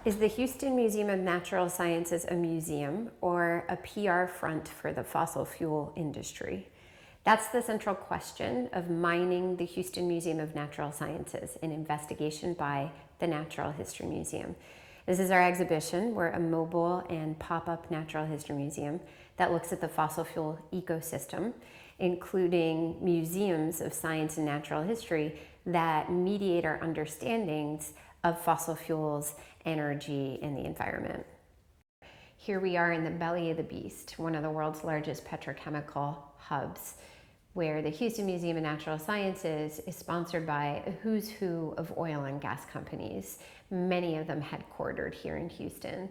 Is the Houston Museum of Natural Sciences a museum or a PR front for the fossil fuel industry? That's the central question of Mining the Houston Museum of Natural Sciences, an investigation by the Natural History Museum. This is our exhibition. We're a mobile and pop-up natural history museum that looks at the fossil fuel ecosystem, including museums of science and natural history that mediate our understandings of fossil fuels, energy, and the environment. Here we are in the belly of the beast, one of the world's largest petrochemical hubs, where the Houston Museum of Natural Sciences is sponsored by a who's who of oil and gas companies, many of them headquartered here in Houston.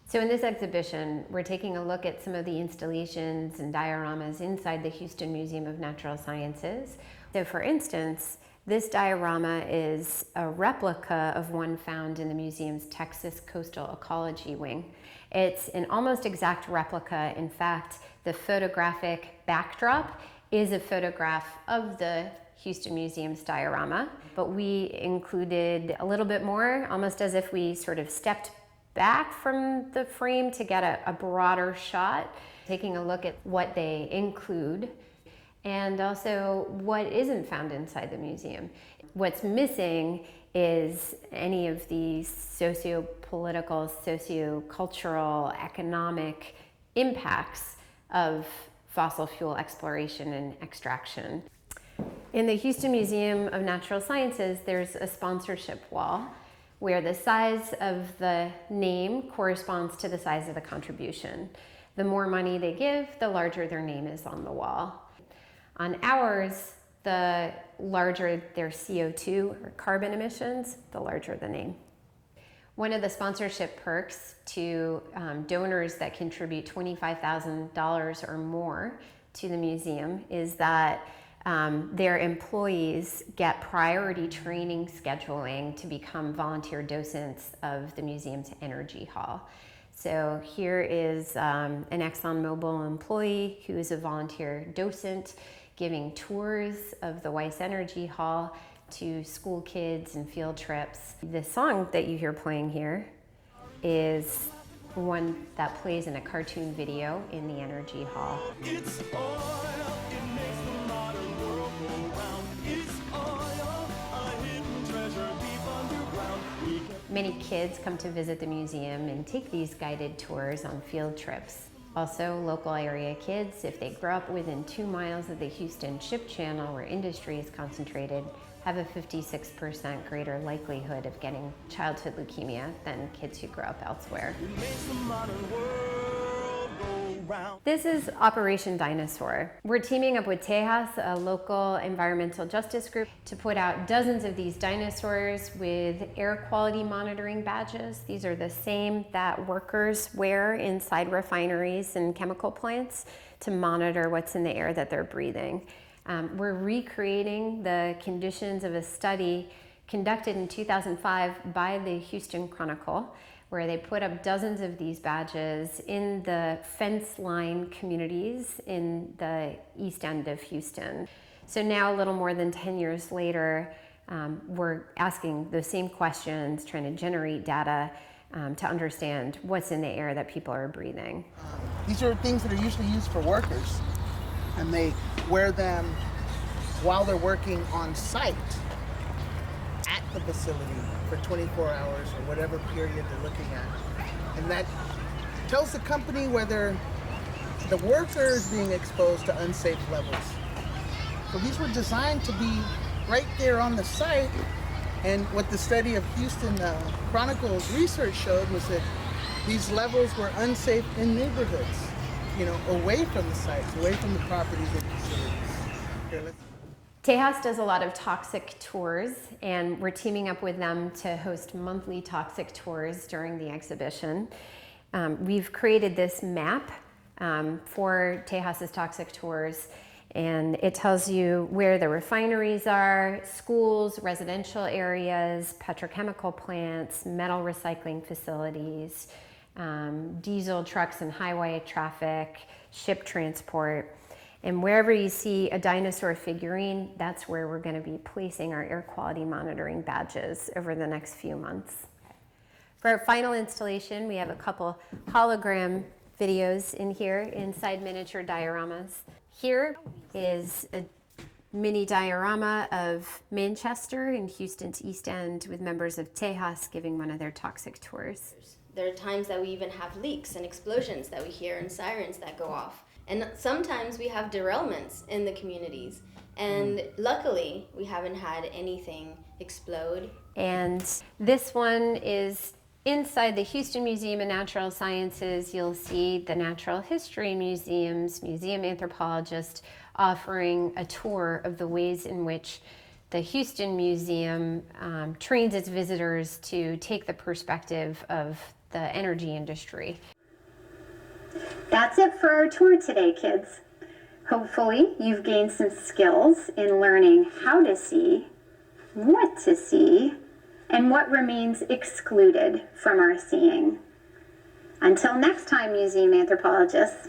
So in this exhibition, we're taking a look at some of the installations and dioramas inside the Houston Museum of Natural Sciences. So for instance, this diorama is a replica of one found in the museum's Texas Coastal Ecology Wing. It's an almost exact replica. In fact, the photographic backdrop is a photograph of the Houston Museum's diorama, but we included a little bit more, almost as if we sort of stepped back from the frame to get a broader shot, taking a look at what they include and also what isn't found inside the museum. What's missing is any of these socio-political, socio-cultural, economic impacts of fossil fuel exploration and extraction. In the Houston Museum of Natural Sciences, there's a sponsorship wall where the size of the name corresponds to the size of the contribution. The more money they give, the larger their name is on the wall. On ours, the larger their CO2 or carbon emissions, the larger the name. One of the sponsorship perks to donors that contribute $25,000 or more to the museum is that their employees get priority training scheduling to become volunteer docents of the museum's energy hall. So here is an ExxonMobil employee who is a volunteer docent giving tours of the Weiss Energy Hall to school kids and field trips. The song that you hear playing here is one that plays in a cartoon video in the Energy Hall. It's oil, it makes the modern world go round. It's oil, a hidden treasure deep underground. Many kids come to visit the museum and take these guided tours on field trips. Also, local area kids, if they grow up within 2 miles of the Houston Ship Channel where industry is concentrated, have a 56% greater likelihood of getting childhood leukemia than kids who grow up elsewhere. This is Operation Dinosaur. We're teaming up with Tejas, a local environmental justice group, to put out dozens of these dinosaurs with air quality monitoring badges. These are the same that workers wear inside refineries and chemical plants to monitor what's in the air that they're breathing. We're recreating the conditions of a study conducted in 2005 by the Houston Chronicle, where they put up dozens of these badges in the fence line communities in the east end of Houston. So now, a little more than 10 years later, we're asking those same questions, trying to generate data to understand what's in the air that people are breathing. These are things that are usually used for workers, and they wear them while they're working on site at the facility for 24 hours or whatever period they're looking at. And that tells the company whether the worker is being exposed to unsafe levels. So these were designed to be right there on the site. And what the study of Houston Chronicle's research showed was that these levels were unsafe in neighborhoods, away from the sites, away from the properties and facilities. Tejas does a lot of toxic tours, and we're teaming up with them to host monthly toxic tours during the exhibition. We've created this map for Tejas's toxic tours, and it tells you where the refineries are, schools, residential areas, petrochemical plants, metal recycling facilities, diesel trucks and highway traffic, ship transport. And wherever you see a dinosaur figurine, that's where we're going to be placing our air quality monitoring badges over the next few months. For our final installation, we have a couple hologram videos in here inside miniature dioramas. Here is a mini diorama of Manchester in Houston's East End with members of Tejas giving one of their toxic tours. There are times that we even have leaks and explosions that we hear and sirens that go off. And sometimes we have derailments in the communities. And luckily, we haven't had anything explode. And this one is inside the Houston Museum of Natural Sciences. You'll see the Natural History Museum's museum anthropologist offering a tour of the ways in which the Houston Museum trains its visitors to take the perspective of the energy industry. That's it for our tour today, kids. Hopefully, you've gained some skills in learning how to see, what to see, and what remains excluded from our seeing. Until next time, museum anthropologists.